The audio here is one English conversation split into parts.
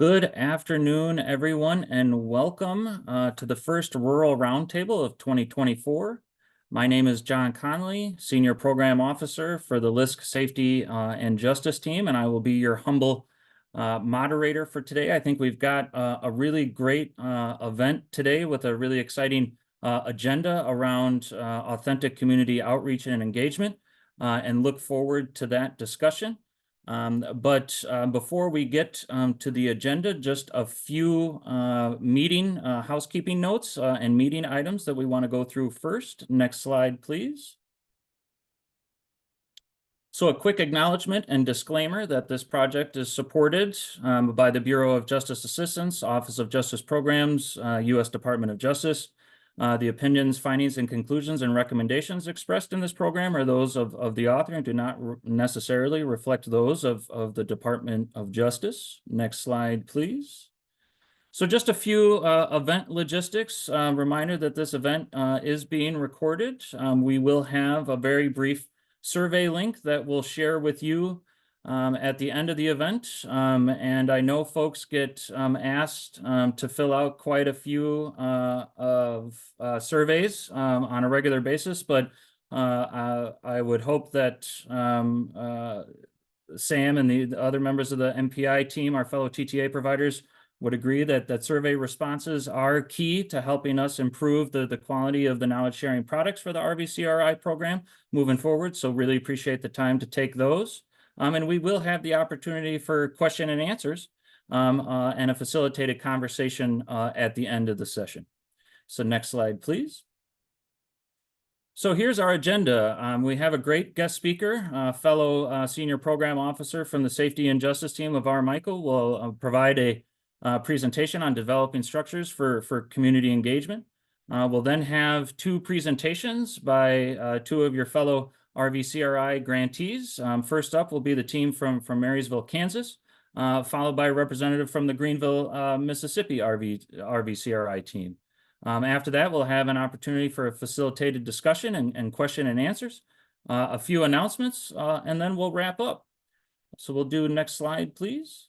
Good afternoon, everyone, and welcome to the first Rural Roundtable of 2024. My name is John Connolly, Senior Program Officer for the LISC Safety and Justice Team, and I will be your humble moderator for today. I think we've got a really great event today with a really exciting agenda around authentic community outreach and engagement, and look forward to that discussion. But before we get to the agenda, just a few housekeeping notes and meeting items that we want to go through first. Next slide, please. So a quick acknowledgement and disclaimer that this project is supported by the Bureau of Justice Assistance, Office of Justice Programs, U.S. Department of Justice. The opinions, findings, and conclusions and recommendations expressed in this program are those of the author and do not necessarily reflect those of the Department of Justice. Next slide, please. So just a few event logistics. Reminder that this event is being recorded. We will have a very brief survey link that we'll share with you at the end of the event. And I know folks get asked to fill out quite a few surveys on a regular basis, but I would hope that Sam and the other members of the MPI team, our fellow TTA providers, would agree that survey responses are key to helping us improve the quality of the knowledge sharing products for the RVCRI program moving forward. So really appreciate the time to take those. And we will have the opportunity for question and answers and a facilitated conversation at the end of the session. So next slide, please. So here's our agenda. We have a great guest speaker, fellow Senior Program Officer from the Safety and Justice Team, LeVar Michael, will provide a presentation on developing structures for community engagement. We'll then have two presentations by two of your fellow RVCRI grantees. First up will be the team from Marysville, Kansas, followed by a representative from the Greenville, Mississippi RVCRI team. After that, we'll have an opportunity for a facilitated discussion and question and answers, a few announcements, and then we'll wrap up. So we'll do next slide, please.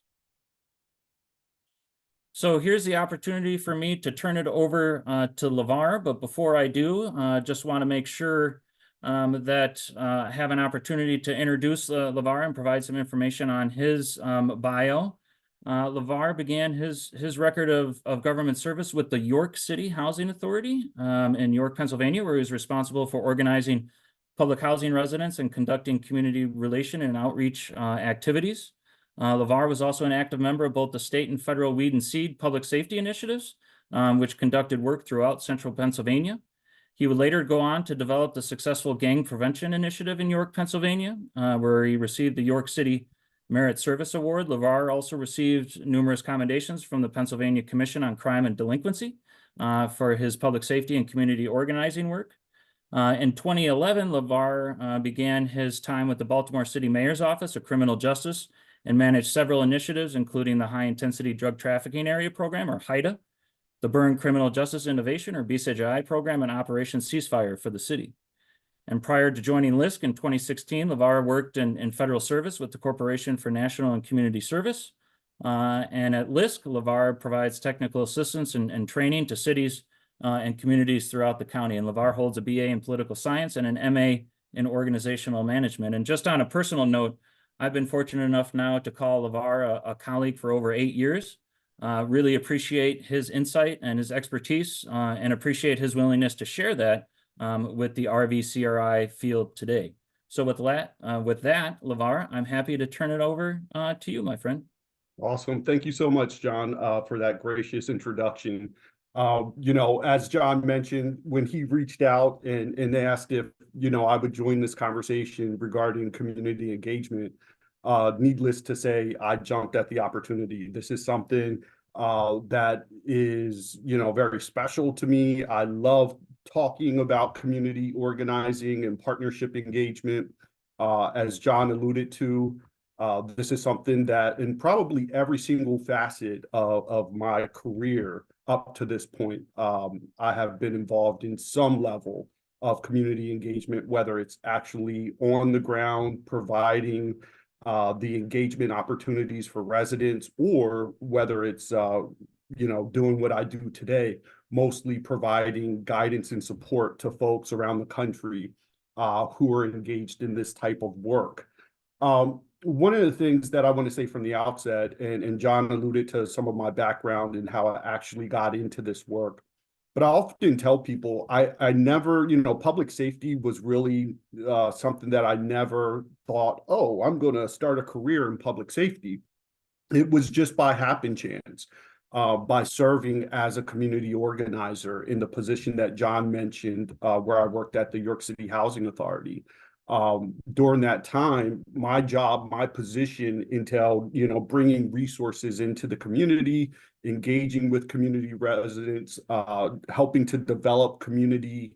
So here's the opportunity for me to turn it over to LeVar, but before I do, just want to make sure that I have an opportunity to introduce LeVar and provide some information on his bio. LeVar began his record of government service with the York City Housing Authority in York, Pennsylvania, where he was responsible for organizing public housing residents and conducting community relation and outreach activities. LeVar was also an active member of both the state and federal weed and seed public safety initiatives, which conducted work throughout central Pennsylvania. He would later go on to develop the successful gang prevention initiative in York, Pennsylvania, where he received the York City Merit Service Award. LeVar also received numerous commendations from the Pennsylvania Commission on Crime and Delinquency for his public safety and community organizing work. In 2011, LeVar began his time with the Baltimore City Mayor's Office of Criminal Justice and managed several initiatives, including the High Intensity Drug Trafficking Area Program, or HIDA, the Burn Criminal Justice Innovation, or BCJI program, and Operation Ceasefire for the city. And prior to joining LISC in 2016, LeVar worked in federal service with the Corporation for National and Community Service. And at LISC, LeVar provides technical assistance and training to cities and communities throughout the county. And LeVar holds a BA in political science and an MA in organizational management. And just on a personal note, I've been fortunate enough now to call LeVar a colleague for over 8 years. Really appreciate his insight and his expertise and appreciate his willingness to share that with the RVCRI field today. So with that, LeVar, I'm happy to turn it over to you, my friend. Awesome. Thank you so much, John, for that gracious introduction. As John mentioned, when he reached out and asked if, I would join this conversation regarding community engagement, needless to say, I jumped at the opportunity. This is something that is, very special to me. I love talking about community organizing and partnership engagement. As John alluded to, this is something that in probably every single facet of my career up to this point, I have been involved in some level of community engagement, whether it's actually on the ground, providing the engagement opportunities for residents, or whether it's, doing what I do today, mostly providing guidance and support to folks around the country who are engaged in this type of work. One of the things that I want to say from the outset, and John alluded to some of my background and how I actually got into this work, but I often tell people I never, public safety was really something that I never thought, oh, I'm going to start a career in public safety. It was just by happen chance, by serving as a community organizer in the position that John mentioned, where I worked at the York City Housing Authority. During that time, my job, my position entailed, bringing resources into the community, engaging with community residents, helping to develop community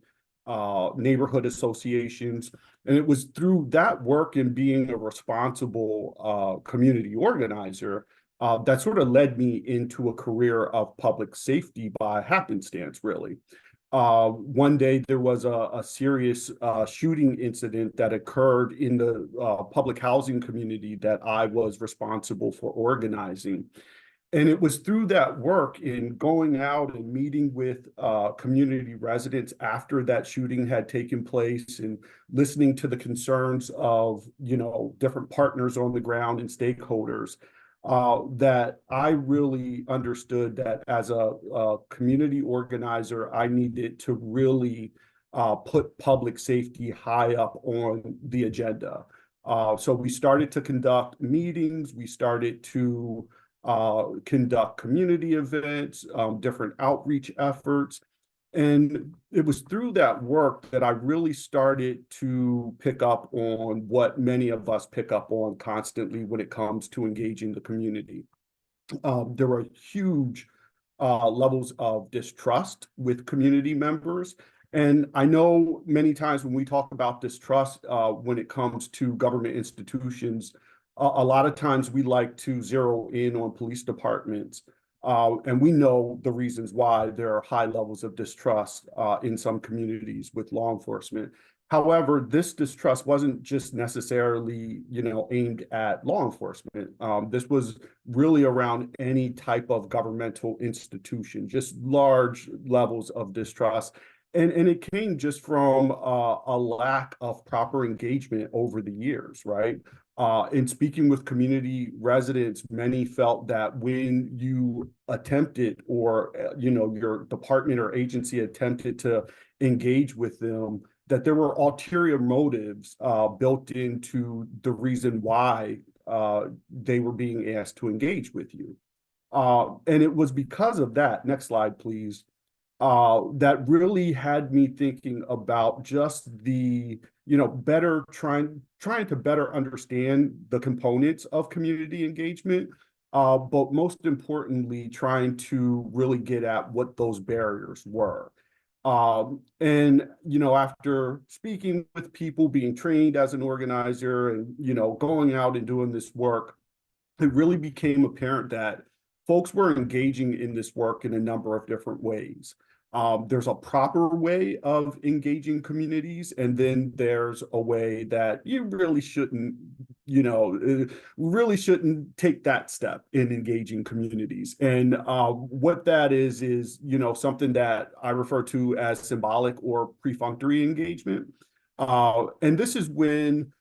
neighborhood associations. And it was through that work and being a responsible community organizer that sort of led me into a career of public safety by happenstance, really. One day there was a serious shooting incident that occurred in the public housing community that I was responsible for organizing. And it was through that work in going out and meeting with community residents after that shooting had taken place and listening to the concerns of, different partners on the ground and stakeholders, that I really understood that as a community organizer, I needed to really put public safety high up on the agenda. So we started to conduct meetings, we started to conduct community events, different outreach efforts. And it was through that work that I really started to pick up on what many of us pick up on constantly when it comes to engaging the community. There were huge levels of distrust with community members. And I know many times when we talk about distrust, when it comes to government institutions, a lot of times we like to zero in on police departments. And we know the reasons why there are high levels of distrust in some communities with law enforcement. However, this distrust wasn't just necessarily, aimed at law enforcement. This was really around any type of governmental institution, just large levels of distrust. And it came just from a lack of proper engagement over the years, right? In speaking with community residents, many felt that when you attempted, or your department or agency attempted to engage with them, that there were ulterior motives built into the reason why they were being asked to engage with you. And it was because of that, next slide, please, that really had me thinking about just the, better trying to better understand the components of community engagement, but most importantly, trying to really get at what those barriers were. And, after speaking with people, being trained as an organizer and, going out and doing this work, it really became apparent that folks were engaging in this work in a number of different ways. There's a proper way of engaging communities, and then there's a way that you really shouldn't, really shouldn't take that step in engaging communities. And what that is, something that I refer to as symbolic or perfunctory engagement. And this is when,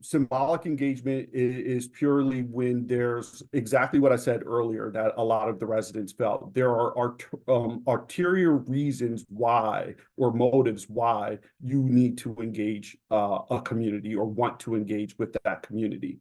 symbolic engagement is purely when there's exactly what I said earlier, that a lot of the residents felt there are ulterior reasons why, or motives why you need to engage a community or want to engage with that community.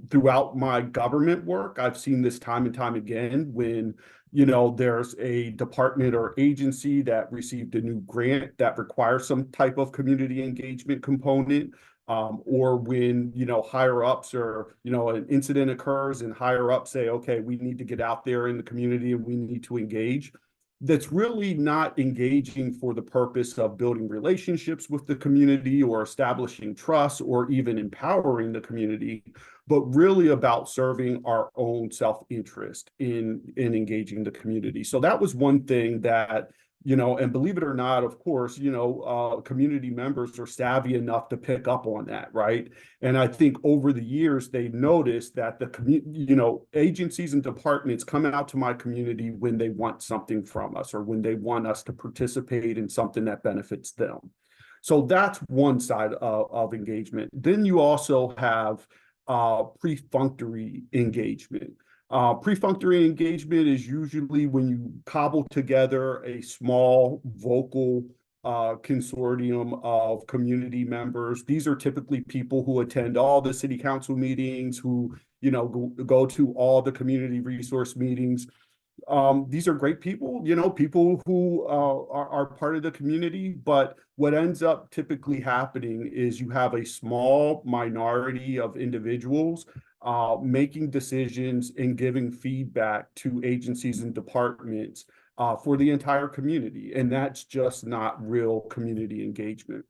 Throughout my government work, I've seen this time and time again when, there's a department or agency that received a new grant that requires some type of community engagement component. Or when, higher ups, or, an incident occurs and higher ups say, okay, we need to get out there in the community and we need to engage. That's really not engaging for the purpose of building relationships with the community or establishing trust or even empowering the community, but really about serving our own self-interest in engaging the community. So that was one thing that and believe it or not, of course, community members are savvy enough to pick up on that, right? And I think over the years, they noticed that agencies and departments come out to my community when they want something from us or when they want us to participate in something that benefits them. So that's one side of engagement. Then you also have perfunctory engagement. Perfunctory engagement is usually when you cobble together a small vocal consortium of community members. These are typically people who attend all the city council meetings, who go to all the community resource meetings. These are great people, people who are part of the community. But what ends up typically happening is you have a small minority of individuals making decisions and giving feedback to agencies and departments for the entire community. And that's just not real community engagement.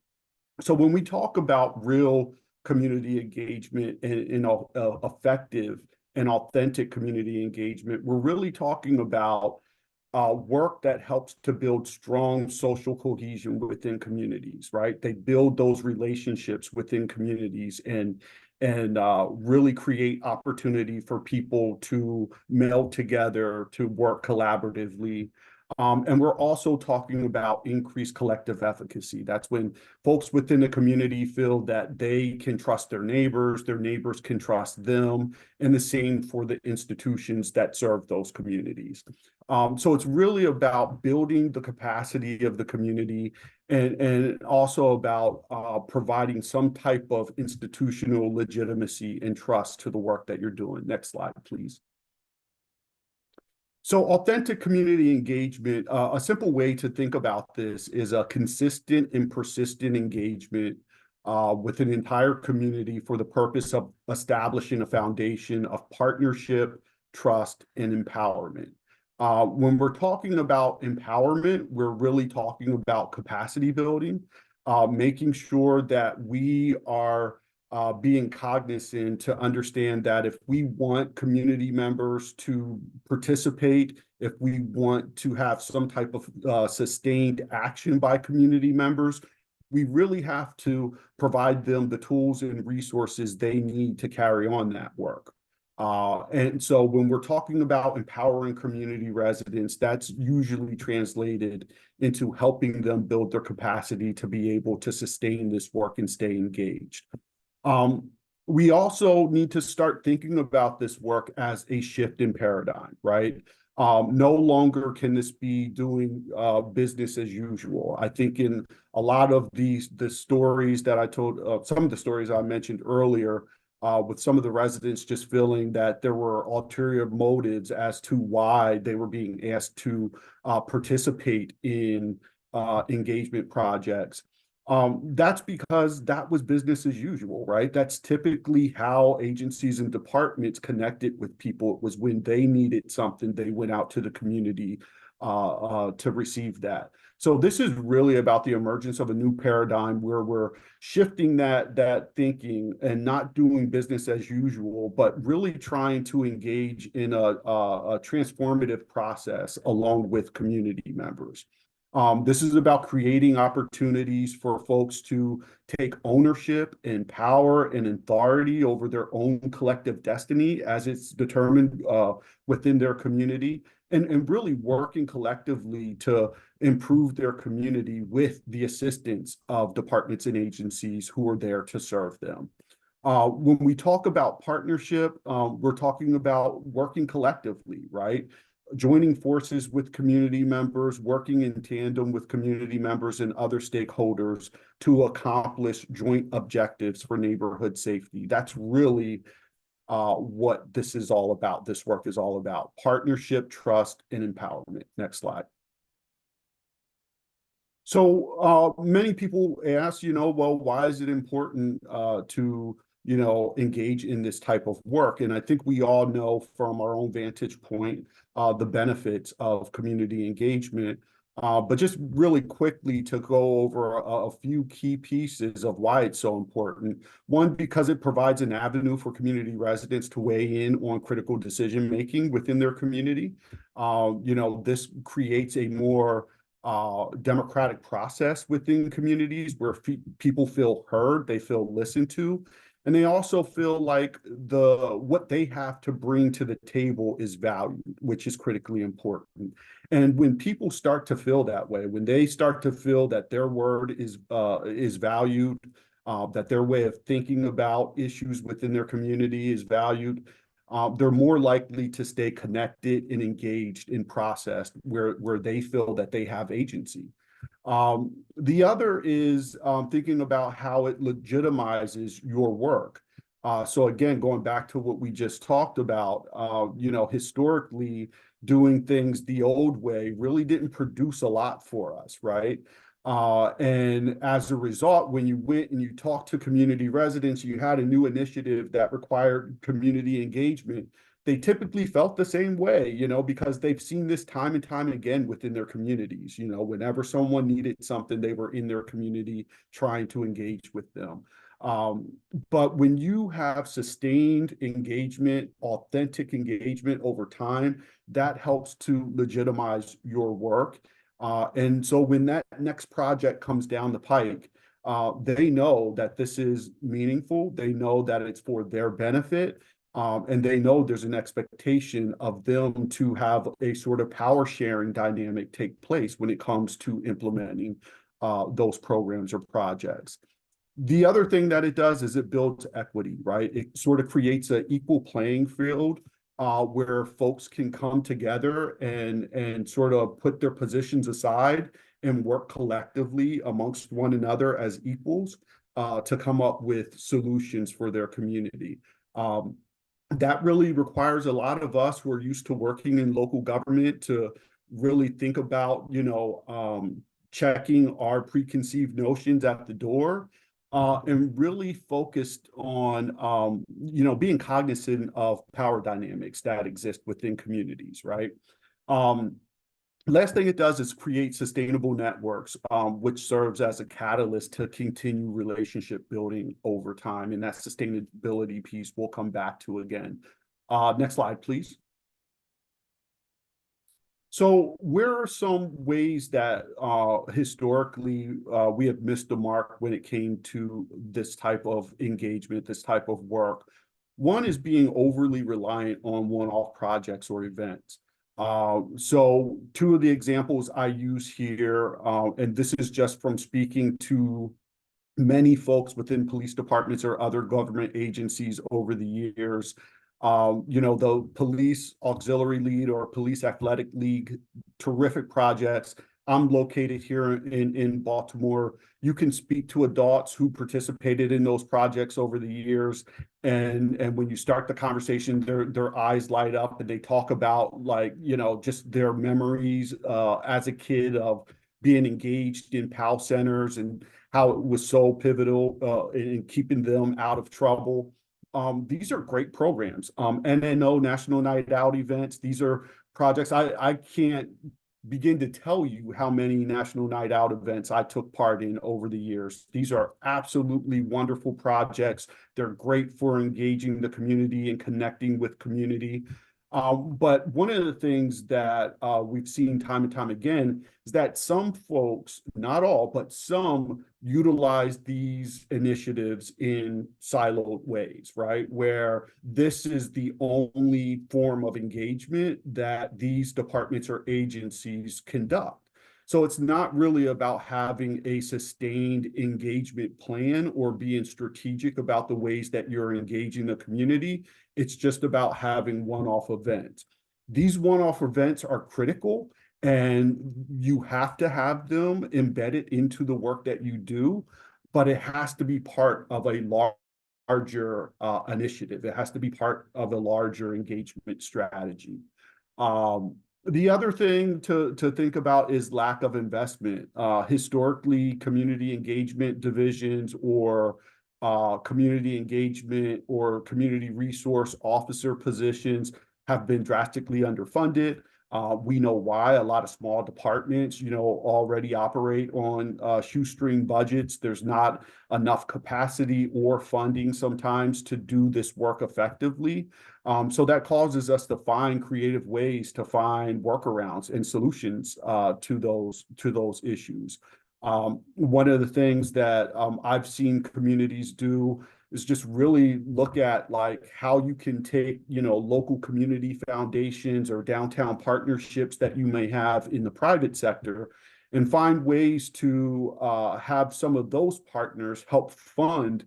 So when we talk about real community engagement and effective and authentic community engagement, we're really talking about work that helps to build strong social cohesion within communities, right? They build those relationships within communities and really create opportunity for people to meld together, to work collaboratively. And we're also talking about increased collective efficacy. That's when folks within the community feel that they can trust their neighbors can trust them, and the same for the institutions that serve those communities. So it's really about building the capacity of the community and also about providing some type of institutional legitimacy and trust to the work that you're doing. Next slide, please. So authentic community engagement, a simple way to think about this is a consistent and persistent engagement with an entire community for the purpose of establishing a foundation of partnership, trust, and empowerment. When we're talking about empowerment, we're really talking about capacity building, making sure that we are being cognizant to understand that if we want community members to participate, if we want to have some type of sustained action by community members, we really have to provide them the tools and resources they need to carry on that work. And so when we're talking about empowering community residents, that's usually translated into helping them build their capacity to be able to sustain this work and stay engaged. We also need to start thinking about this work as a shift in paradigm, right? No longer can this be doing business as usual. I think in a lot of the stories that I told, some of the stories I mentioned earlier, with some of the residents just feeling that there were ulterior motives as to why they were being asked to participate in engagement projects. That's because that was business as usual, right? That's typically how agencies and departments connected with people. It was when they needed something, they went out to the community to receive that. So this is really about the emergence of a new paradigm where we're shifting that thinking and not doing business as usual, but really trying to engage in a transformative process along with community members. This is about creating opportunities for folks to take ownership and power and authority over their own collective destiny as it's determined within their community, and really working collectively to improve their community with the assistance of departments and agencies who are there to serve them. When we talk about partnership, we're talking about working collectively, right? Joining forces with community members, working in tandem with community members and other stakeholders to accomplish joint objectives for neighborhood safety. That's really what this is all about. This work is all about partnership, trust, and empowerment. Next slide. So many people ask, well, why is it important to engage in this type of work? And I think we all know from our own vantage point the benefits of community engagement. But just really quickly to go over a few key pieces of why it's so important. One, because it provides an avenue for community residents to weigh in on critical decision making within their community. This creates a more democratic process within communities where people feel heard, they feel listened to, and they also feel like what they have to bring to the table is valued, which is critically important. And when people start to feel that way, when they start to feel that their word is valued, that their way of thinking about issues within their community is valued, they're more likely to stay connected and engaged in process where they feel that they have agency. The other is thinking about how it legitimizes your work. So again, going back to what we just talked about, historically doing things the old way really didn't produce a lot for us, right? And as a result, when you went and you talked to community residents, you had a new initiative that required community engagement. They typically felt the same way, because they've seen this time and time again within their communities. Whenever someone needed something, they were in their community trying to engage with them. But when you have sustained engagement, authentic engagement over time, that helps to legitimize your work. And so when that next project comes down the pike, they know that this is meaningful. They know that it's for their benefit. And they know there's an expectation of them to have a sort of power sharing dynamic take place when it comes to implementing those programs or projects. The other thing that it does is it builds equity, right? It sort of creates an equal playing field where folks can come together and sort of put their positions aside and work collectively amongst one another as equals to come up with solutions for their community. That really requires a lot of us who are used to working in local government to really think about, checking our preconceived notions at the door. And really focused on, being cognizant of power dynamics that exist within communities, right? Last thing it does is create sustainable networks, which serves as a catalyst to continue relationship building over time. And that sustainability piece we'll come back to again. Next slide, please. So where are some ways that historically we have missed the mark when it came to this type of engagement, this type of work? One is being overly reliant on one-off projects or events. So two of the examples I use here, and this is just from speaking to many folks within police departments or other government agencies over the years. The police auxiliary lead or police athletic league, terrific projects. I'm located here in Baltimore. You can speak to adults who participated in those projects over the years. And when you start the conversation, their eyes light up and they talk about just their memories as a kid of being engaged in PAL centers and how it was so pivotal in keeping them out of trouble. These are great programs. NNO, National Night Out events. These are projects. I can't begin to tell you how many National Night Out events I took part in over the years. These are absolutely wonderful projects. They're great for engaging the community and connecting with community. But one of the things that we've seen time and time again is that some folks, not all, but some utilize these initiatives in siloed ways, right? Where this is the only form of engagement that these departments or agencies conduct. So it's not really about having a sustained engagement plan or being strategic about the ways that you're engaging the community. It's just about having one-off events. These one-off events are critical and you have to have them embedded into the work that you do, but it has to be part of a larger initiative. It has to be part of a larger engagement strategy. The other thing to think about is lack of investment. Historically, community engagement divisions or community engagement or community resource officer positions have been drastically underfunded. We know why. A lot of small departments, already operate on shoestring budgets. There's not enough capacity or funding sometimes to do this work effectively. So that causes us to find creative ways to find workarounds and solutions to those issues. One of the things that I've seen communities do is just really look at like how you can take, local community foundations or downtown partnerships that you may have in the private sector and find ways to have some of those partners help fund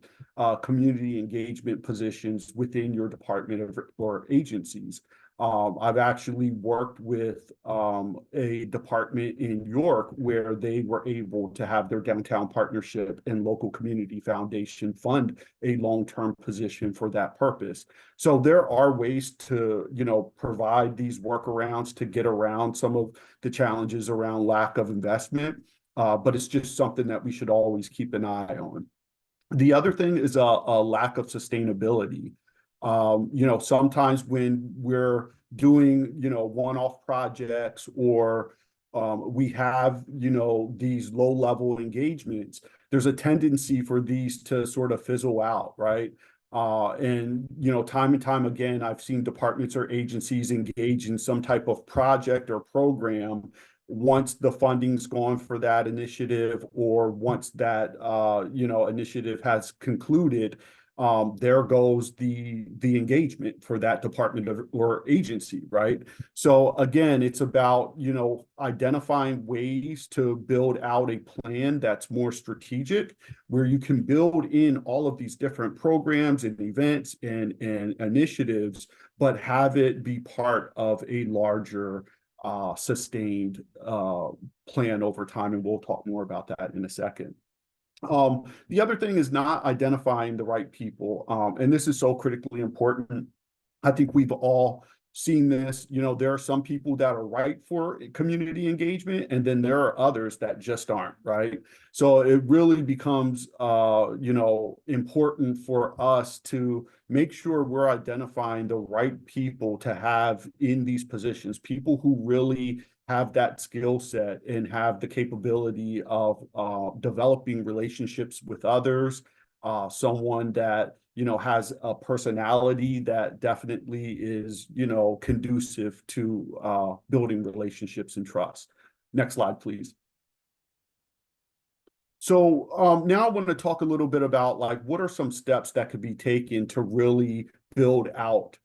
community engagement positions within your department or agencies. I've actually worked with a department in York where they were able to have their downtown partnership and local community foundation fund a long-term position for that purpose. So there are ways to, provide these workarounds to get around some of the challenges around lack of investment, but it's just something that we should always keep an eye on. The other thing is a lack of sustainability. Sometimes when we're doing, one-off projects or we have, these low-level engagements, there's a tendency for these to sort of fizzle out, right? And time and time again, I've seen departments or agencies engage in some type of project or program once the funding's gone for that initiative or once that initiative has concluded. There goes the engagement for that department or agency, right? So again, it's about, identifying ways to build out a plan that's more strategic, where you can build in all of these different programs and events and initiatives, but have it be part of a larger sustained plan over time. And we'll talk more about that in a second. The other thing is not identifying the right people. And this is so critically important. I think we've all seen this. There are some people that are right for community engagement, and then there are others that just aren't, right? So it really becomes, important for us to make sure we're identifying the right people to have in these positions, people who really have that skill set and have the capability of developing relationships with others, someone that, has a personality that definitely is, conducive to building relationships and trust. Next slide, please. So now I want to talk a little bit about like, what are some steps that could be taken to really build out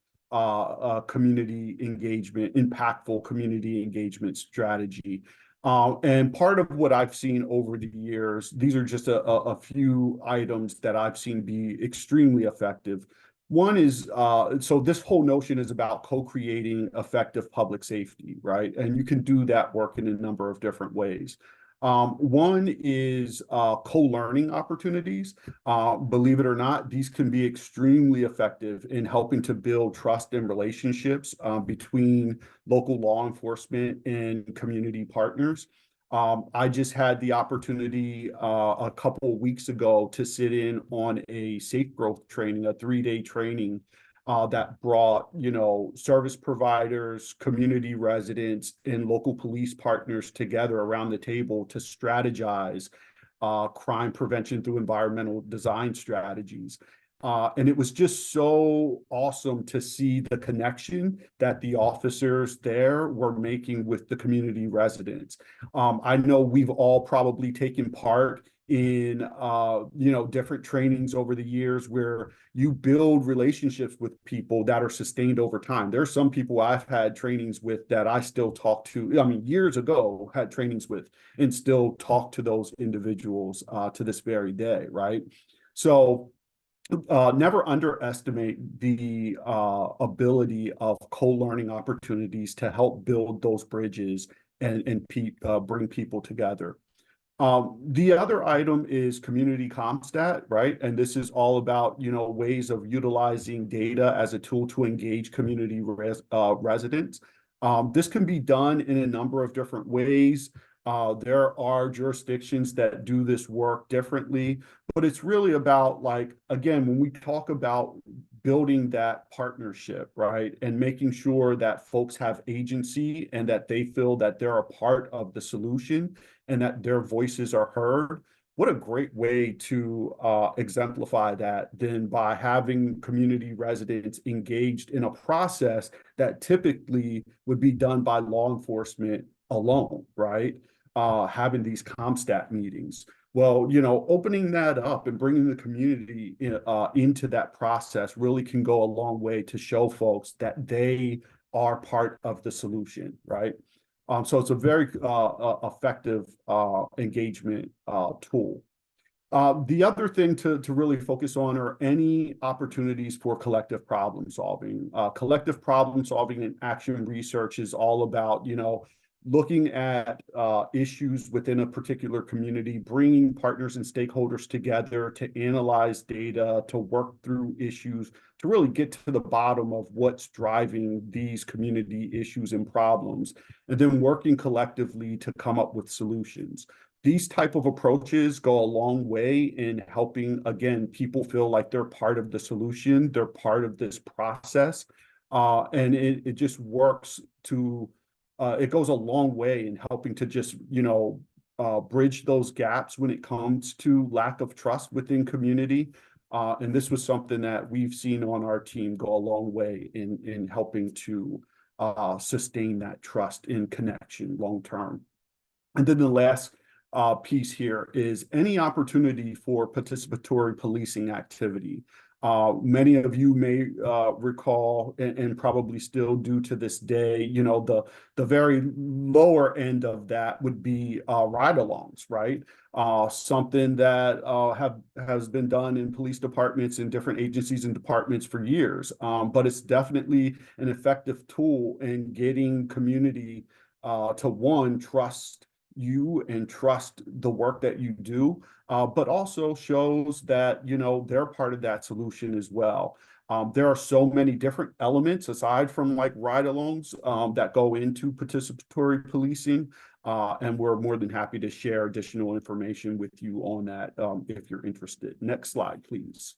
community engagement, impactful community engagement strategy. And part of what I've seen over the years, these are just a few items that I've seen be extremely effective. One is, so this whole notion is about co-creating effective public safety, right? And you can do that work in a number of different ways. One is co-learning opportunities. Believe it or not, these can be extremely effective in helping to build trust and relationships between local law enforcement and community partners. I just had the opportunity a couple of weeks ago to sit in on a safe growth training, a 3-day training that brought, service providers, community residents, and local police partners together around the table to strategize crime prevention through environmental design strategies. And it was just so awesome to see the connection that the officers there were making with the community residents. I know we've all probably taken part in different trainings over the years where you build relationships with people that are sustained over time. There's some people I've had trainings with that I still talk to. I mean, years ago had trainings with and still talk to those individuals to this very day, right? So never underestimate the ability of co-learning opportunities to help build those bridges and bring people together. The other item is community CompStat, right? And this is all about, ways of utilizing data as a tool to engage community residents. This can be done in a number of different ways. There are jurisdictions that do this work differently, but it's really about, like, again, when we talk about building that partnership, right? And making sure that folks have agency and that they feel that they're a part of the solution and that their voices are heard. What a great way to exemplify that than by having community residents engaged in a process that typically would be done by law enforcement alone, right? Having these CompStat meetings. Well, opening that up and bringing the community into that process really can go a long way to show folks that they are part of the solution, right? So it's a very effective engagement tool. The other thing to really focus on are any opportunities for collective problem solving. Collective problem solving and action research is all about, looking at issues within a particular community, bringing partners and stakeholders together to analyze data, to work through issues, to really get to the bottom of what's driving these community issues and problems, and then working collectively to come up with solutions. These type of approaches go a long way in helping, again, people feel like they're part of the solution, they're part of this process, and it just works to it goes a long way in helping to just, bridge those gaps when it comes to lack of trust within community. And this was something that we've seen on our team go a long way in helping to sustain that trust and connection long term. And then the last piece here is any opportunity for participatory policing activity. Many of you may recall, and probably still do to this day, the very lower end of that would be ride-alongs, right? Something that has been done in police departments and different agencies and departments for years. But it's definitely an effective tool in getting community to, one, trust you and trust the work that you do, but also shows that, they're part of that solution as well. There are so many different elements aside from like ride-alongs that go into participatory policing, and we're more than happy to share additional information with you on that if you're interested. Next slide, please.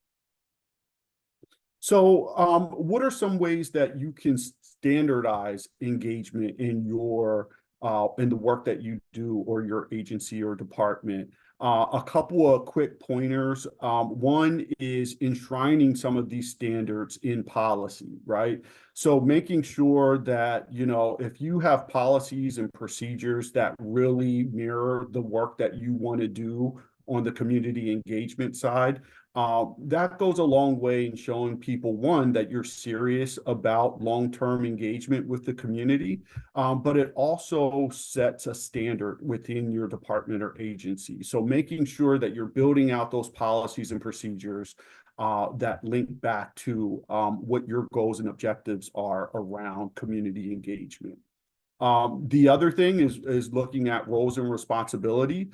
So what are some ways that you can standardize engagement in the work that you do or your agency or department? A couple of quick pointers. One is enshrining some of these standards in policy, right? So making sure that, if you have policies and procedures that really mirror the work that you want to do on the community engagement side, that goes a long way in showing people, one, that you're serious about long-term engagement with the community, but it also sets a standard within your department or agency. So making sure that you're building out those policies and procedures that link back to what your goals and objectives are around community engagement. The other thing is looking at roles and responsibility.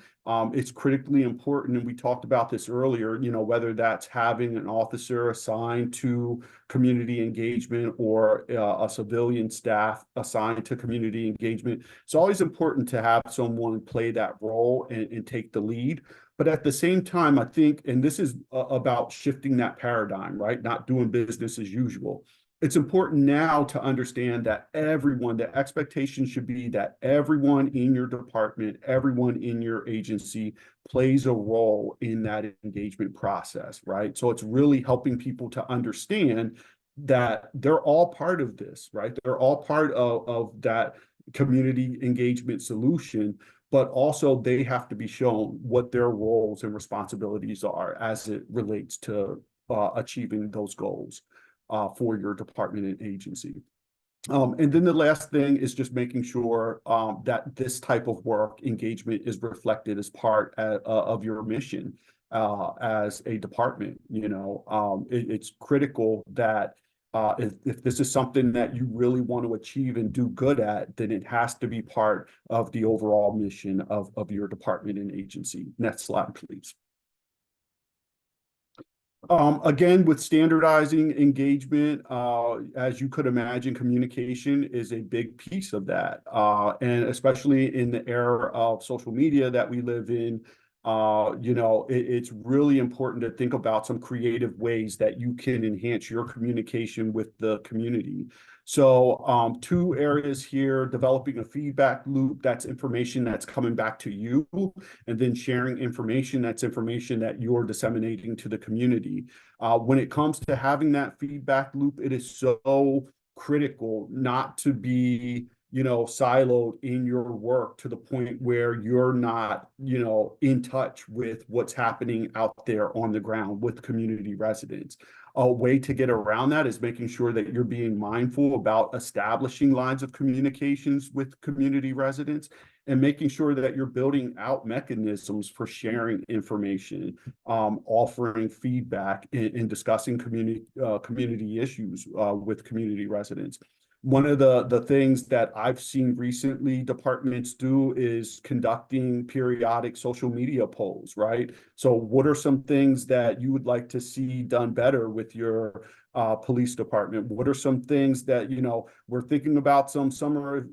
It's critically important, and we talked about this earlier, whether that's having an officer assigned to community engagement or a civilian staff assigned to community engagement. It's always important to have someone play that role and take the lead. But at the same time, I think, and this is about shifting that paradigm, right? Not doing business as usual. It's important now to understand that the expectation should be that everyone in your department, everyone in your agency plays a role in that engagement process, right? So it's really helping people to understand that they're all part of this, right? They're all part of that community engagement solution, but also they have to be shown what their roles and responsibilities are as it relates to achieving those goals for your department and agency. And then the last thing is just making sure that this type of work engagement is reflected as part of your mission as a department. It's critical that if this is something that you really want to achieve and do good at, then it has to be part of the overall mission of your department and agency. Next slide, please. Again, with standardizing engagement, as you could imagine, communication is a big piece of that. And especially in the era of social media that we live in, It's really important to think about some creative ways that you can enhance your communication with the community. So two areas here: developing a feedback loop, that's information that's coming back to you, and then sharing information, that's information that you're disseminating to the community. When it comes to having that feedback loop, it is so critical not to be siloed in your work to the point where you're not, in touch with what's happening out there on the ground with community residents. A way to get around that is making sure that you're being mindful about establishing lines of communications with community residents and making sure that you're building out mechanisms for sharing information, offering feedback, and discussing community issues with community residents. One of the things that I've seen recently departments do is conducting periodic social media polls, right? So what are some things that you would like to see done better with your police department? What are some things that, we're thinking about some summer,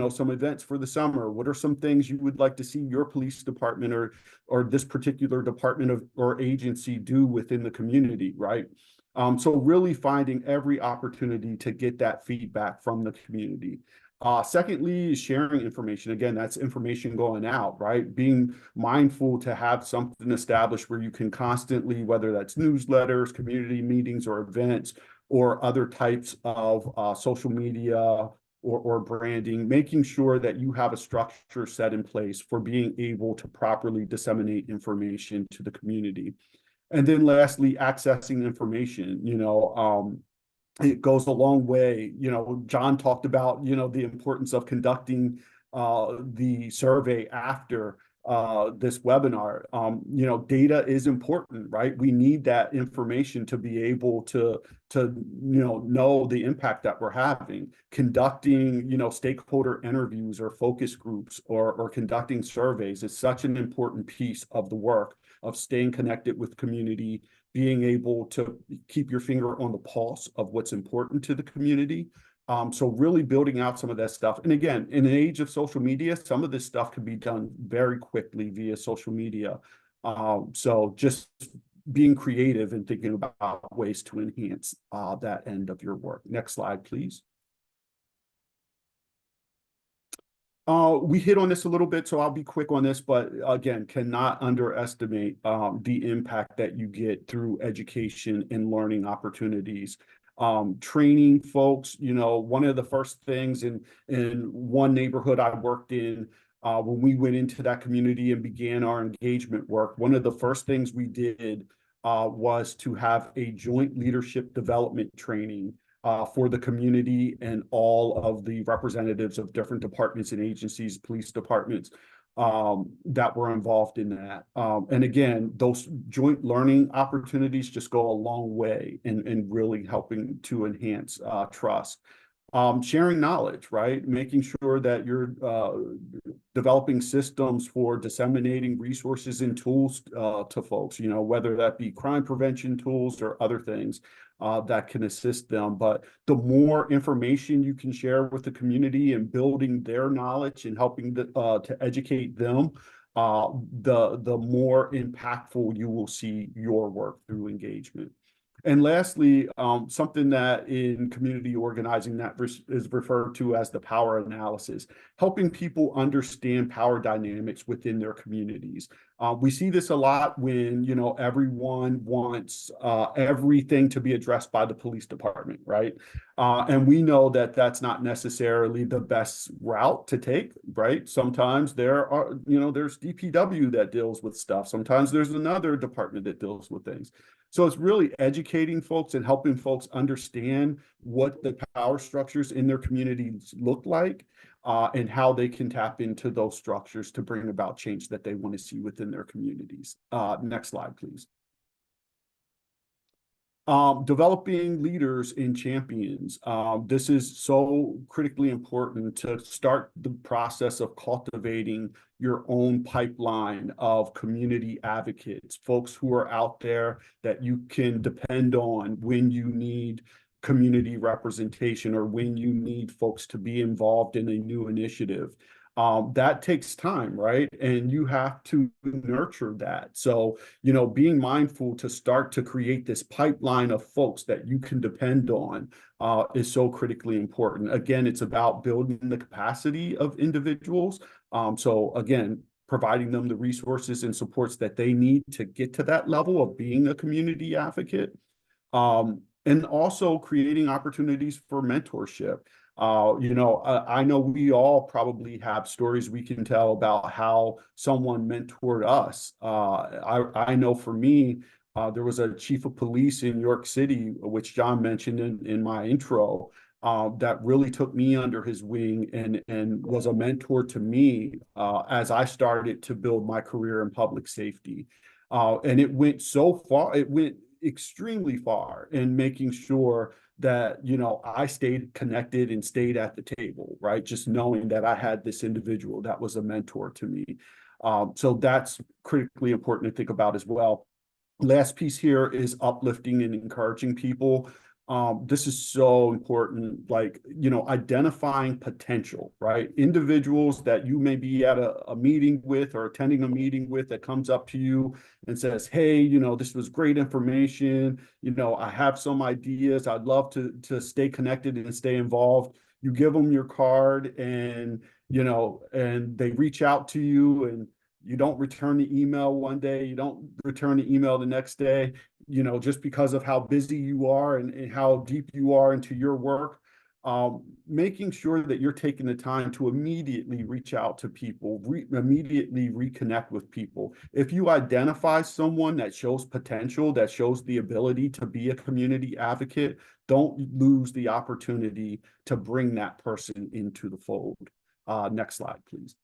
some events for the summer? What are some things you would like to see your police department or this particular department or agency do within the community, right? So really finding every opportunity to get that feedback from the community. Secondly, sharing information. Again, that's information going out, right? Being mindful to have something established where you can constantly, whether that's newsletters, community meetings, or events, or other types of social media or branding, making sure that you have a structure set in place for being able to properly disseminate information to the community. And then lastly, accessing information, it goes a long way. John talked about, the importance of conducting the survey after this webinar. Data is important, right? We need that information to be able to know the impact that we're having. Conducting, stakeholder interviews or focus groups or conducting surveys is such an important piece of the work of staying connected with community, being able to keep your finger on the pulse of what's important to the community. So really building out some of that stuff. And again, in an age of social media, some of this stuff can be done very quickly via social media. So just being creative and thinking about ways to enhance that end of your work. Next slide, please. We hit on this a little bit, so I'll be quick on this, but again, cannot underestimate the impact that you get through education and learning opportunities. Training folks, one of the first things in one neighborhood I worked in, when we went into that community and began our engagement work, one of the first things we did was to have a joint leadership development training for the community and all of the representatives of different departments and agencies, police departments that were involved in that. And again, those joint learning opportunities just go a long way in really helping to enhance trust. Sharing knowledge, right? Making sure that you're developing systems for disseminating resources and tools to folks, whether that be crime prevention tools or other things that can assist them. But the more information you can share with the community and building their knowledge and helping to educate them, the more impactful you will see your work through engagement. And lastly, something that in community organizing that is referred to as the power analysis, helping people understand power dynamics within their communities. We see this a lot when, everyone wants everything to be addressed by the police department, right? And we know that that's not necessarily the best route to take, right? Sometimes there's DPW that deals with stuff. Sometimes there's another department that deals with things. So it's really educating folks and helping folks understand what the power structures in their communities look like and how they can tap into those structures to bring about change that they want to see within their communities. Next slide, please. Developing leaders and champions. This is so critically important to start the process of cultivating your own pipeline of community advocates, folks who are out there that you can depend on when you need community representation or when you need folks to be involved in a new initiative. that takes time, right? And you have to nurture that. So, being mindful to start to create this pipeline of folks that you can depend on is so critically important. Again, it's about building the capacity of individuals. So again, providing them the resources and supports that they need to get to that level of being a community advocate. And also creating opportunities for mentorship. I know we all probably have stories we can tell about how someone mentored us. I know for me, there was a chief of police in New York City, which John mentioned in my intro, that really took me under his wing and was a mentor to me as I started to build my career in public safety. And it went so far, it went extremely far in making sure that I stayed connected and stayed at the table, right? Just knowing that I had this individual that was a mentor to me. So that's critically important to think about as well. Last piece here is uplifting and encouraging people. This is so important, like, identifying potential, right? Individuals that you may be at a meeting with or attending a meeting with that comes up to you and says, hey, this was great information. I have some ideas. I'd love to stay connected and stay involved. You give them your card and they reach out to you, and you don't return the email one day, you don't return the email the next day, just because of how busy you are and how deep you are into your work. Making sure that you're taking the time to immediately reach out to people, immediately reconnect with people. If you identify someone that shows potential, that shows the ability to be a community advocate, don't lose the opportunity to bring that person into the fold. Next slide, please.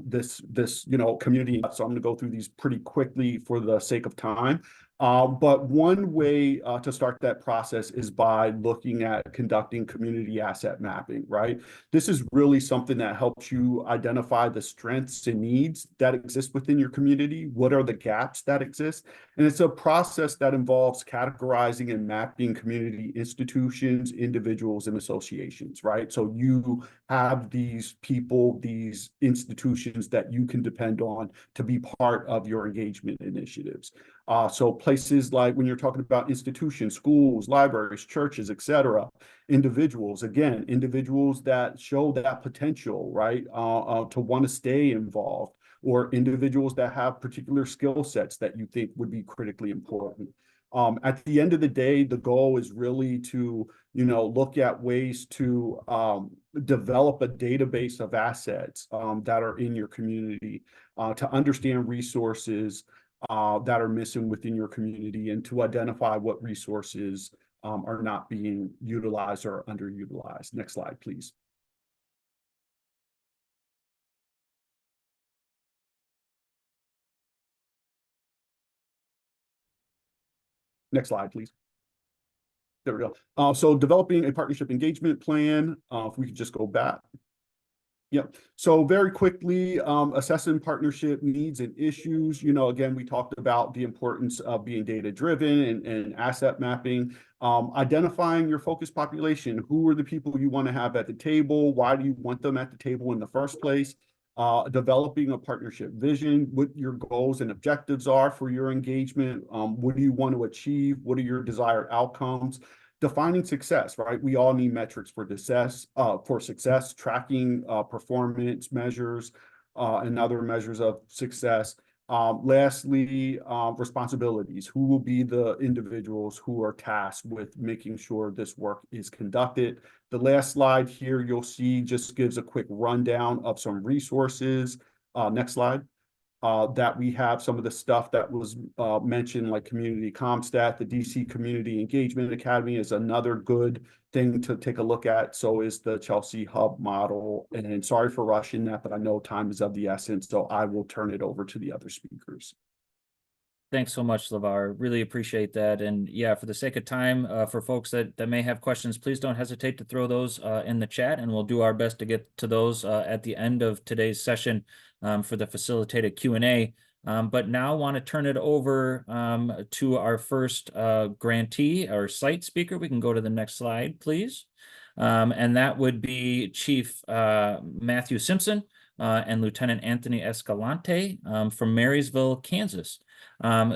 This community. So I'm going to go through these pretty quickly for the sake of time. But one way to start that process is by looking at conducting community asset mapping, right? This is really something that helps you identify the strengths and needs that exist within your community. What are the gaps that exist? And it's a process that involves categorizing and mapping community institutions, individuals, and associations, right? So you have these people, these institutions that you can depend on to be part of your engagement initiatives. So places like when you're talking about institutions, schools, libraries, churches, etc., individuals that show that potential, right, to want to stay involved, or individuals that have particular skill sets that you think would be critically important. At the end of the day, the goal is really to, look at ways to develop a database of assets that are in your community, to understand resources that are missing within your community, and to identify what resources are not being utilized or underutilized. Next slide, please. Next slide, please. There we go. So developing a partnership engagement plan, if we could just go back. Yep. So very quickly, assessing partnership needs and issues. Again, we talked about the importance of being data-driven and asset mapping. Identifying your focus population. Who are the people you want to have at the table? Why do you want them at the table in the first place? Developing a partnership vision, what your goals and objectives are for your engagement. What do you want to achieve? What are your desired outcomes? Defining success, right? We all need metrics for success, tracking performance measures and other measures of success. Lastly, responsibilities. Who will be the individuals who are tasked with making sure this work is conducted? The last slide here, you'll see, just gives a quick rundown of some resources. Next slide. That we have some of the stuff that was mentioned, like Community ComStat. The DC Community Engagement Academy is another good thing to take a look at. So is the Chelsea Hub model. And sorry for rushing that, but I know time is of the essence, so I will turn it over to the other speakers. Thanks so much, LeVar. Really appreciate that. And yeah, for the sake of time, for folks that may have questions, please don't hesitate to throw those in the chat, and we'll do our best to get to those at the end of today's session for the facilitated Q&A. But now want to turn it over to our first grantee, our site speaker. We can go to the next slide, please. And that would be Chief Matthew Simpson and Lieutenant Anthony Escalante from Marysville, Kansas.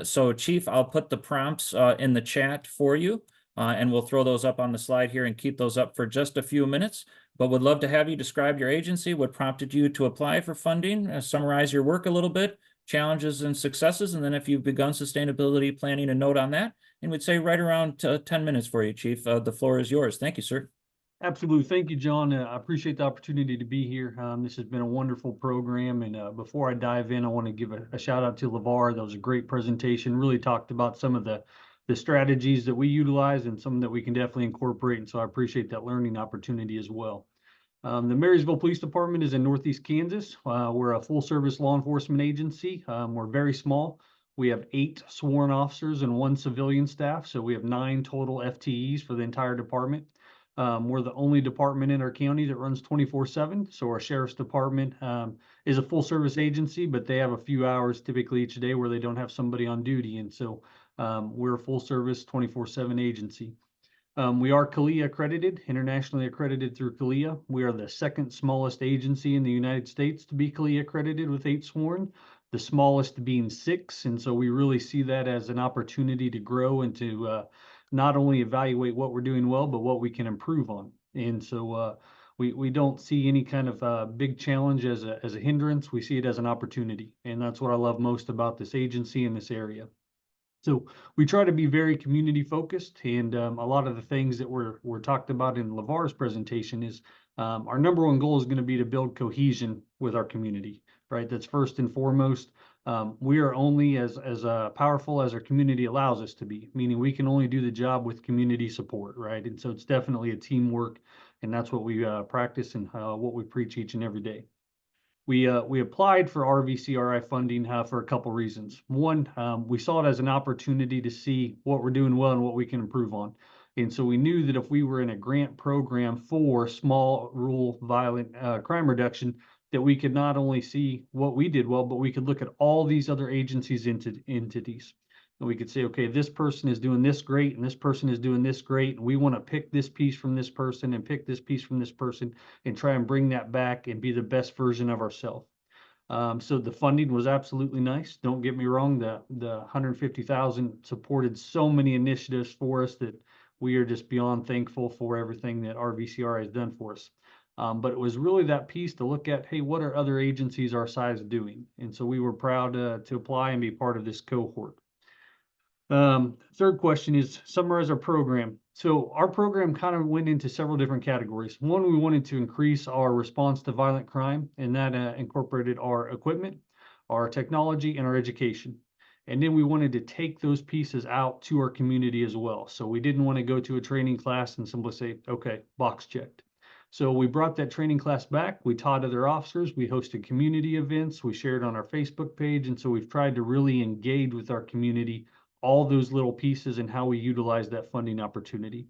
So Chief, I'll put the prompts in the chat for you, and we'll throw those up on the slide here and keep those up for just a few minutes. But would love to have you describe your agency, what prompted you to apply for funding, summarize your work a little bit, challenges and successes, and then if you've begun sustainability planning, a note on that. And we'd say right around 10 minutes for you, Chief. The floor is yours. Thank you, sir. Absolutely. Thank you, John. I appreciate the opportunity to be here. This has been a wonderful program. And before I dive in, I want to give a shout out to LIVAR. That was a great presentation. Really talked about some of the strategies that we utilize and some that we can definitely incorporate. And so I appreciate that learning opportunity as well. The Marysville Police Department is in Northeast Kansas. We're a full service law enforcement agency. We're very small. We have 8 sworn officers and 1 civilian staff. So we have 9 total FTEs for the entire department. We're the only department in our county that runs 24/7. So our sheriff's department is a full service agency, but they have a few hours typically each day where they don't have somebody on duty. And so we're a full service 24/7 agency. We are CALIA accredited, internationally accredited through CALIA. We are the 2nd smallest agency in the United States to be CALIA accredited with 8 sworn, the smallest being 6. And so we really see that as an opportunity to grow and to not only evaluate what we're doing well, but what we can improve on. And so we don't see any kind of big challenge as a hindrance. We see it as an opportunity. And that's what I love most about this agency in this area. So we try to be very community focused, and a lot of the things that were talked about in LIVAR's presentation is our number one goal is going to be to build cohesion with our community, right? That's first and foremost. We are only as powerful as our community allows us to be, meaning we can only do the job with community support, right? And so it's definitely a teamwork, and that's what we practice and what we preach each and every day. We applied for RVCRI funding for a couple reasons. One, we saw it as an opportunity to see what we're doing well and what we can improve on. And so we knew that if we were in a grant program for small rural violent crime reduction, that we could not only see what we did well, but we could look at all these other agencies entities. And we could say, okay, this person is doing this great, and this person is doing this great. And we want to pick this piece from this person and pick this piece from this person and try and bring that back and be the best version of ourselves. So the funding was absolutely nice. Don't get me wrong. The $150,000 supported so many initiatives for us that we are just beyond thankful for everything that RVCRI has done for us. But it was really that piece to look at, hey, what are other agencies our size doing? And so we were proud to apply and be part of this cohort. Third question is summarize our program. So our program kind of went into several different categories. One, we wanted to increase our response to violent crime, and that incorporated our equipment, our technology, and our education. And then we wanted to take those pieces out to our community as well. So we didn't want to go to a training class and simply say, okay, box checked. So we brought that training class back. We taught other officers. We hosted community events. We shared on our Facebook page. And so we've tried to really engage with our community, all those little pieces and how we utilize that funding opportunity.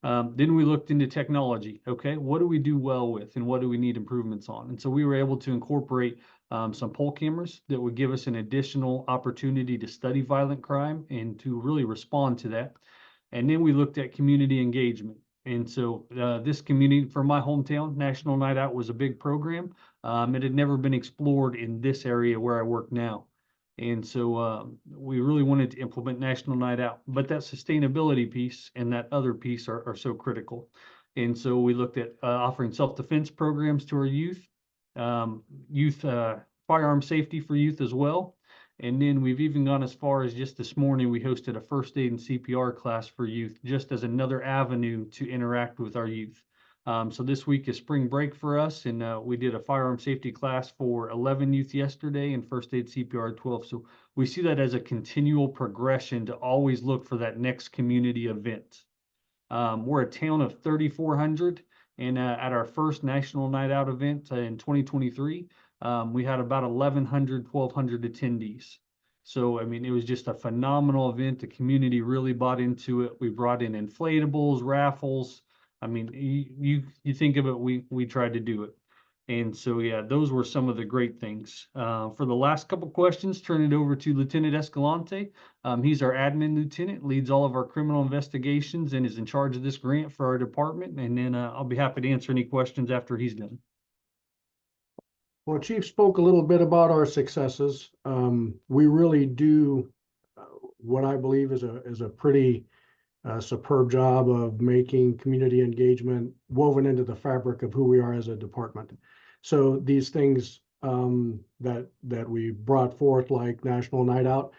Then we looked into technology. Okay, what do we do well with and what do we need improvements on? And so we were able to incorporate some pole cameras that would give us an additional opportunity to study violent crime and to really respond to that. And then we looked at community engagement. And so this community, for my hometown, National Night Out was a big program. It had never been explored in this area where I work now. And so we really wanted to implement National Night Out, but that sustainability piece and that other piece are so critical. And so we looked at offering self-defense programs to our youth, firearm safety for youth as well. And then we've even gone as far as just this morning, we hosted a first aid and CPR class for youth, just as another avenue to interact with our youth. So this week is spring break for us, and we did a firearm safety class for 11 youth yesterday and first aid CPR 12. So we see that as a continual progression to always look for that next community event. We're a town of 3,400, and at our first National Night Out event in 2023, we had about 1,100, 1,200 attendees. So, I mean, it was just a phenomenal event. The community really bought into it. We brought in inflatables, raffles. I mean, you think of it, we tried to do it. And so, yeah, those were some of the great things. For the last couple questions, turn it over to Lieutenant Escalante. He's our admin lieutenant, leads all of our criminal investigations, and is in charge of this grant for our department. And then I'll be happy to answer any questions after he's done. Well, Chief spoke a little bit about our successes. We really do what I believe is a pretty superb job of making community engagement woven into the fabric of who we are as a department. So these things that we brought forth, like National Night Out,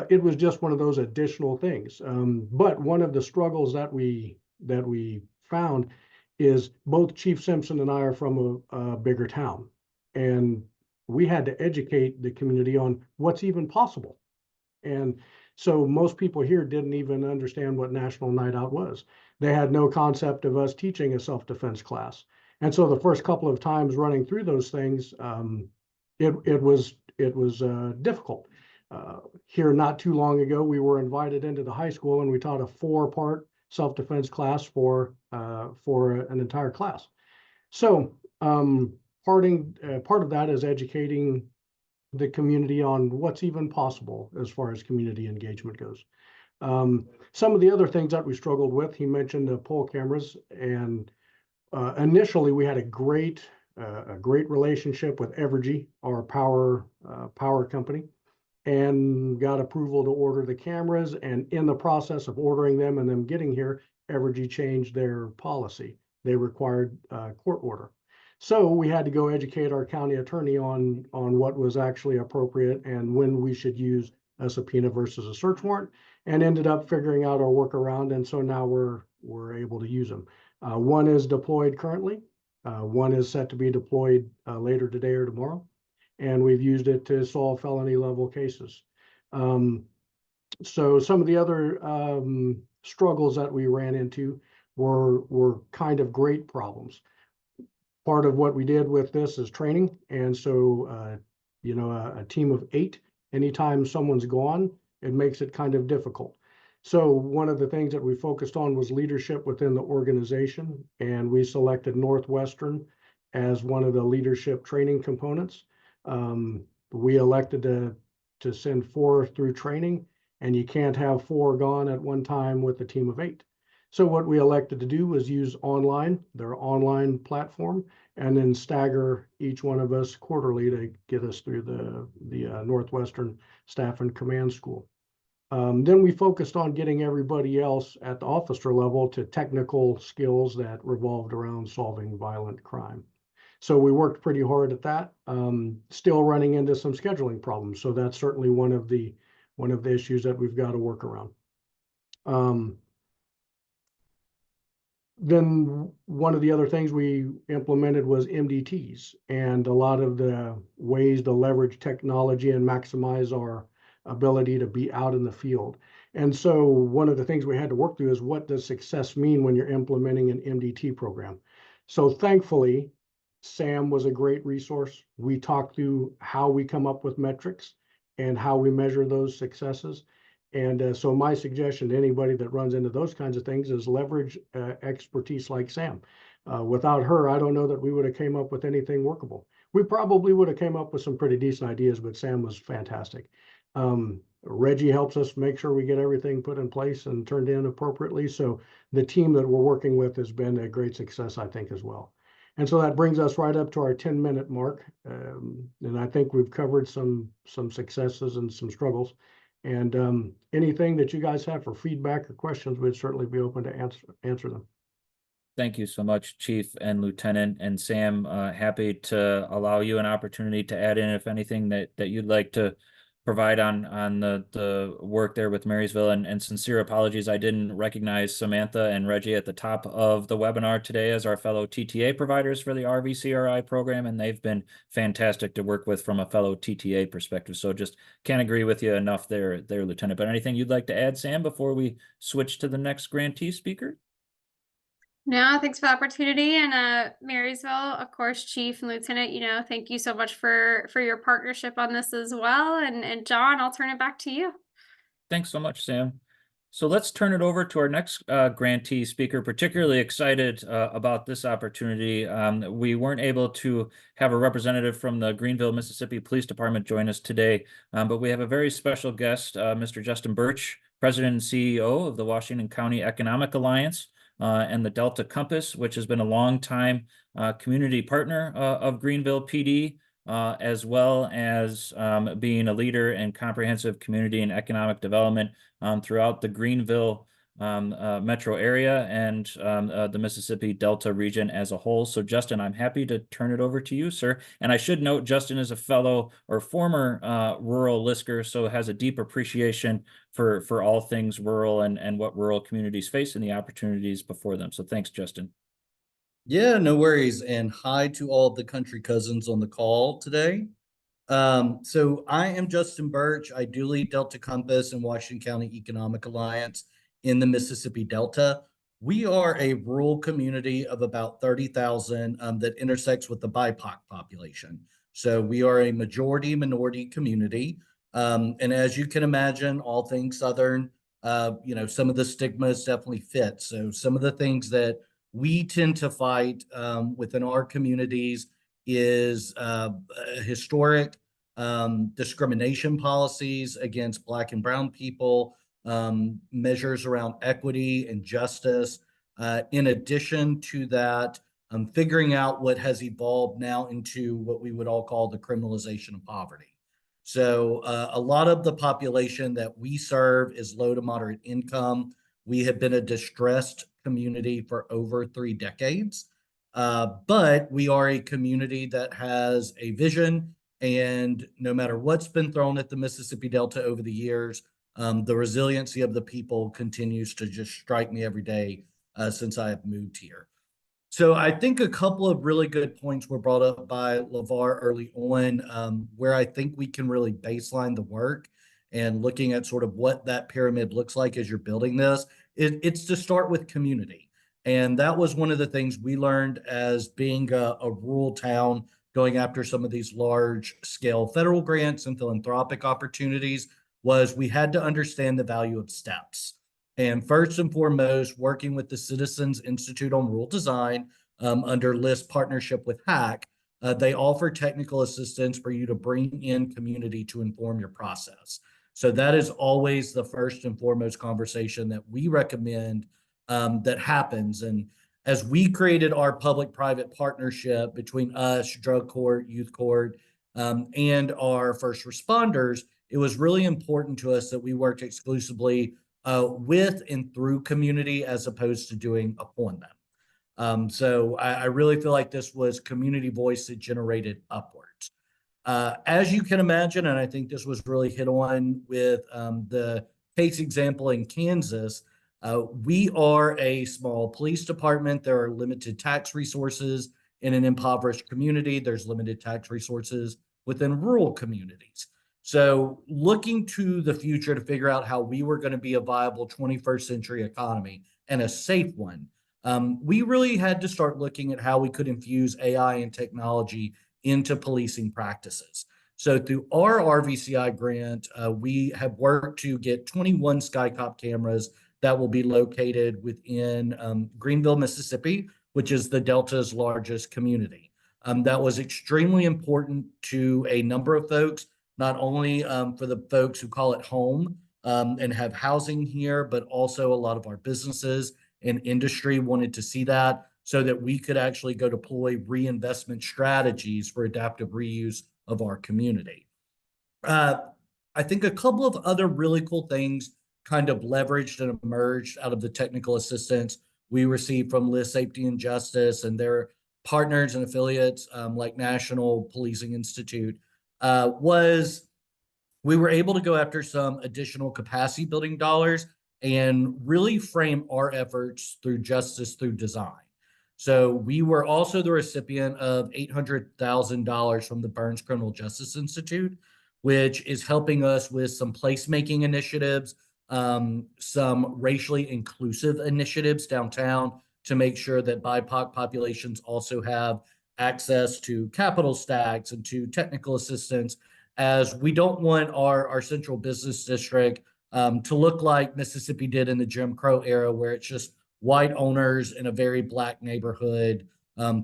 it was just one of those additional things. But one of the struggles that we found is both Chief Simpson and I are from a bigger town, and we had to educate the community on what's even possible. And so most people here didn't even understand what National Night Out was. They had no concept of us teaching a self-defense class. And so the first couple of times running through those things, it was difficult. Here not too long ago, we were invited into the high school and we taught a 4-part self-defense class for an entire class. So part of that is educating the community on what's even possible as far as community engagement goes. Some of the other things that we struggled with, he mentioned the poll cameras, and initially we had a great relationship with Evergy, our power company, and got approval to order the cameras. And in the process of ordering them and them getting here, Evergy changed their policy. They required a court order. So we had to go educate our county attorney on what was actually appropriate and when we should use a subpoena versus a search warrant, and ended up figuring out our workaround. And so now we're able to use them. One is deployed currently. One is set to be deployed later today or tomorrow. And we've used it to solve felony level cases. So some of the other struggles that we ran into were kind of great problems. Part of what we did with this is training. And so, a team of 8, anytime someone's gone, it makes it kind of difficult. So one of the things that we focused on was leadership within the organization. And we selected Northwestern as one of the leadership training components. We elected to send 4 through training, and you can't have 4 gone at one time with a team of 8. So what we elected to do was use their online platform, and then stagger each one of us quarterly to get us through the Northwestern Staff and Command School. Then we focused on getting everybody else at the officer level to technical skills that revolved around solving violent crime. So we worked pretty hard at that, still running into some scheduling problems. So that's certainly one of the issues that we've got to work around. Then one of the other things we implemented was MDTs, and a lot of the ways to leverage technology and maximize our ability to be out in the field. And so one of the things we had to work through is, what does success mean when you're implementing an MDT program? So thankfully, Sam was a great resource. We talked through how we come up with metrics and how we measure those successes. And so my suggestion to anybody that runs into those kinds of things is leverage expertise like Sam. Without her, I don't know that we would have came up with anything workable. We probably would have came up with some pretty decent ideas, but Sam was fantastic. Reggie helps us make sure we get everything put in place and turned in appropriately. So the team that we're working with has been a great success, I think, as well. And so that brings us right up to our 10-minute mark. And I think we've covered some successes and some struggles. And anything that you guys have for feedback or questions, we'd certainly be open to answer them. Thank you so much, Chief and Lieutenant. And Sam, happy to allow you an opportunity to add in, if anything, that you'd like to provide on the work there with Marysville. And sincere apologies, I didn't recognize Samantha and Reggie at the top of the webinar today as our fellow TTA providers for the RVCRI program, and they've been fantastic to work with from a fellow TTA perspective. So just can't agree with you enough there, Lieutenant. But anything you'd like to add, Sam, before we switch to the next grantee speaker? No, thanks for the opportunity. And Marysville, of course, Chief and Lieutenant, thank you so much for your partnership on this as well. And John, I'll turn it back to you. Thanks so much, Sam. So let's turn it over to our next grantee speaker. Particularly excited about this opportunity. We weren't able to have a representative from the Greenville, Mississippi Police Department join us today, but we have a very special guest, Mr. Justin Birch, President and CEO of the Washington County Economic Alliance and the Delta Compass, which has been a long time community partner of Greenville PD. As well as being a leader in comprehensive community and economic development throughout the Greenville metro area and the Mississippi Delta region as a whole. So Justin, I'm happy to turn it over to you, sir. And I should note, Justin is a fellow or former rural LISCer, so has a deep appreciation for all things rural and what rural communities face and the opportunities before them. So thanks, Justin. Yeah, no worries. And hi to all of the country cousins on the call today. So I am Justin Birch. I do lead Delta Compass and Washington County Economic Alliance in the Mississippi Delta. We are a rural community of about 30,000 that intersects with the BIPOC population. So we are a majority minority community. And as you can imagine, all things Southern, some of the stigmas definitely fit. So some of the things that we tend to fight within our communities is historic discrimination policies against Black and Brown people, measures around equity and justice. In addition to that, figuring out what has evolved now into what we would all call the criminalization of poverty. So a lot of the population that we serve is low to moderate income. We have been a distressed community for over 3 decades, but we are a community that has a vision, and no matter what's been thrown at the Mississippi Delta over the years, the resiliency of the people continues to just strike me every day since I have moved here. So I think a couple of really good points were brought up by LeVar early on, where I think we can really baseline the work and looking at sort of what that pyramid looks like as you're building this. It's to start with community. And that was one of the things we learned as being a rural town, going after some of these large scale federal grants and philanthropic opportunities, was we had to understand the value of steps. And first and foremost, working with the Citizens Institute on Rural Design under LISC partnership with HAC, they offer technical assistance for you to bring in community to inform your process. So that is always the first and foremost conversation that we recommend that happens. And as we created our public-private partnership between us, drug court, youth court, and our first responders, it was really important to us that we worked exclusively with and through community as opposed to doing upon them. So I really feel like this was community voice that generated upwards. As you can imagine, and I think this was really hit on with the case example in Kansas, we are a small police department. There are limited tax resources in an impoverished community. There's limited tax resources within rural communities. So looking to the future to figure out how we were going to be a viable 21st century economy and a safe one, we really had to start looking at how we could infuse AI and technology into policing practices. So through our RVCI grant, we have worked to get 21 SkyCop cameras that will be located within Greenville, Mississippi, which is the Delta's largest community. That was extremely important to a number of folks, not only for the folks who call it home and have housing here, but also a lot of our businesses and industry wanted to see that so that we could actually go deploy reinvestment strategies for adaptive reuse of our community. I think a couple of other really cool things kind of leveraged and emerged out of the technical assistance we received from LISC Safety and Justice and their partners and affiliates like National Policing Institute, was we were able to go after some additional capacity building dollars and really frame our efforts through justice through design. So we were also the recipient of $800,000 from the Burns Criminal Justice Institute, which is helping us with some placemaking initiatives, some racially inclusive initiatives downtown to make sure that BIPOC populations also have access to capital stacks and to technical assistance, as we don't want our central business district to look like Mississippi did in the Jim Crow era, where it's just white owners in a very Black neighborhood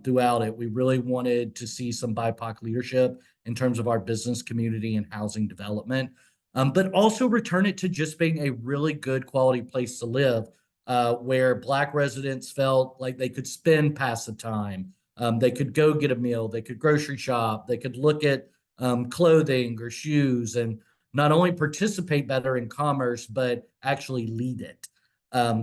throughout it. We really wanted to see some BIPOC leadership in terms of our business community and housing development, but also return it to just being a really good quality place to live, where Black residents felt like they could spend passive time. They could go get a meal, they could grocery shop, they could look at clothing or shoes, and not only participate better in commerce, but actually lead it.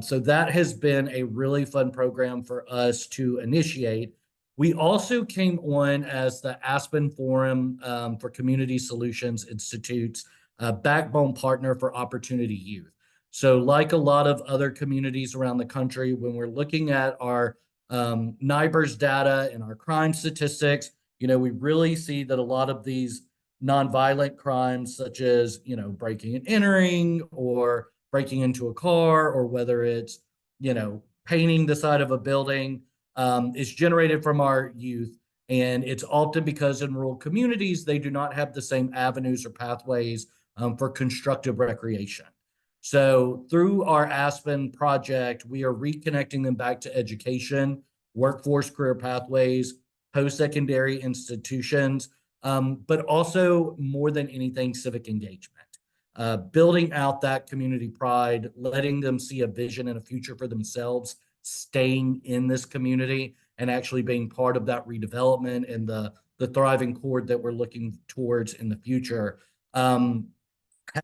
So that has been a really fun program for us to initiate. We also came on as the Aspen Forum for Community Solutions Institute's backbone partner for Opportunity Youth. So like a lot of other communities around the country, when we're looking at our NIBRS data and our crime statistics, we really see that a lot of these nonviolent crimes, such as, breaking and entering or breaking into a car, or whether it's, painting the side of a building, is generated from our youth. And it's often because in rural communities, they do not have the same avenues or pathways for constructive recreation. So through our Aspen project, we are reconnecting them back to education, workforce career pathways, post-secondary institutions, but also more than anything, civic engagement. Building out that community pride, letting them see a vision and a future for themselves, staying in this community and actually being part of that redevelopment and the thriving chord that we're looking towards in the future,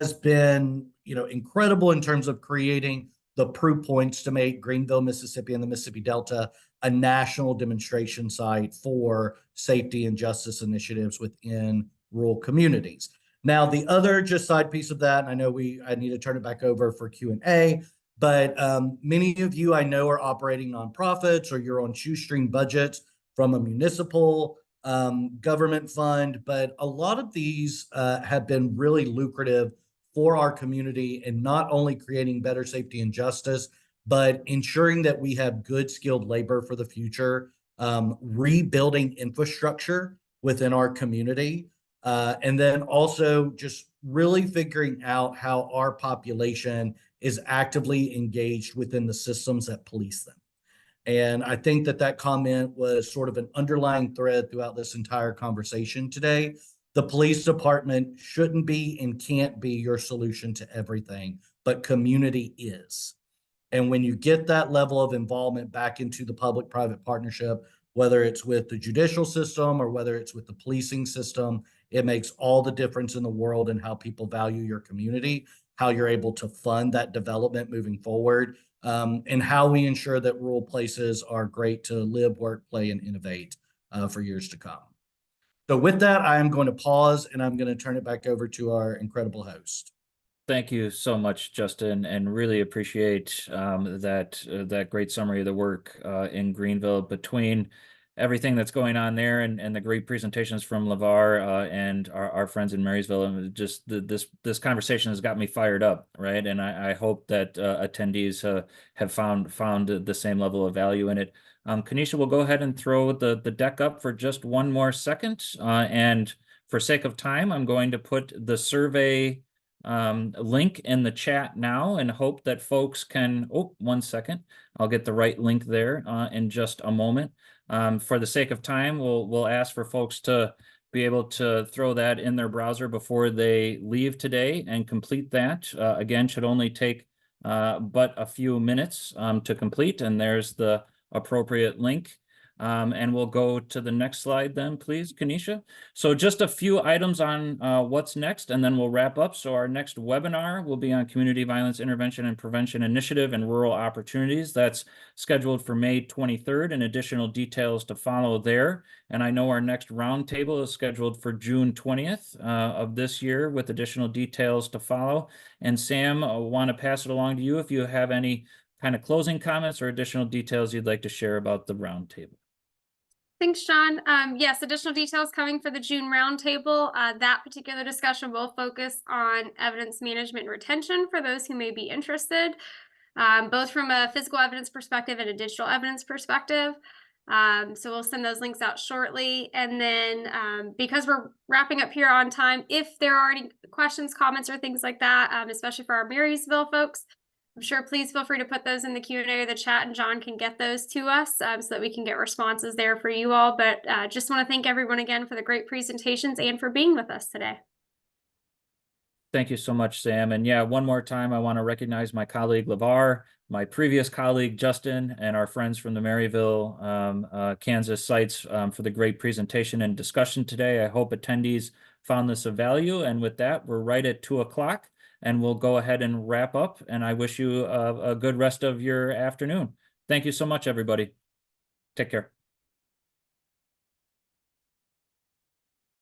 has been, incredible in terms of creating the proof points to make Greenville, Mississippi and the Mississippi Delta a national demonstration site for safety and justice initiatives within rural communities. Now, the other just side piece of that, and I know I need to turn it back over for Q&A, but many of you I know are operating nonprofits, or you're on shoestring budgets from a municipal government fund, but a lot of these have been really lucrative for our community, and not only creating better safety and justice, but ensuring that we have good skilled labor for the future, rebuilding infrastructure within our community, and then also just really figuring out how our population is actively engaged within the systems that police them. And I think that comment was sort of an underlying thread throughout this entire conversation today. The police department shouldn't be and can't be your solution to everything, but community is. And when you get that level of involvement back into the public-private partnership, whether it's with the judicial system or whether it's with the policing system, it makes all the difference in the world in how people value your community, how you're able to fund that development moving forward, and how we ensure that rural places are great to live, work, play, and innovate for years to come. So with that, I am going to pause and I'm going to turn it back over to our incredible host. Thank you so much, Justin, and really appreciate that great summary of the work in Greenville, between everything that's going on there and the great presentations from LeVar and our friends in Marysville. And just this conversation has got me fired up, right? And I hope that attendees have found the same level of value in it. Kanisha, we'll go ahead and throw the deck up for just one more second. And for sake of time, I'm going to put the survey link in the chat now, and hope that folks can, one second, I'll get the right link there in just a moment. For the sake of time, we'll ask for folks to be able to throw that in their browser before they leave today and complete that. Again, should only take but a few minutes to complete, and there's the appropriate link. And we'll go to the next slide then, please, Kanisha. So just a few items on what's next, and then we'll wrap up. So our next webinar will be on Community Violence Intervention and Prevention Initiative and Rural Opportunities. That's scheduled for May 23rd, and additional details to follow there. And I know our next roundtable is scheduled for June 20th of this year, with additional details to follow. And Sam, I want to pass it along to you if you have any kind of closing comments or additional details you'd like to share about the roundtable. Thanks, John. Yes, additional details coming for the June roundtable. That particular discussion will focus on evidence management and retention for those who may be interested, both from a physical evidence perspective and a digital evidence perspective. So we'll send those links out shortly. And then because we're wrapping up here on time, if there are any questions, comments, or things like that, especially for our Marysville folks, I'm sure please feel free to put those in the Q&A or the chat, and John can get those to us so that we can get responses there for you all. But just want to thank everyone again for the great presentations and for being with us today. Thank you so much, Sam. And yeah, one more time, I want to recognize my colleague LeVar, my previous colleague Justin, and our friends from the Maryville, Kansas sites for the great presentation and discussion today. I hope attendees found this of value. And with that, we're right at 2 o'clock, and we'll go ahead and wrap up. And I wish you a good rest of your afternoon. Thank you so much, everybody. Take care.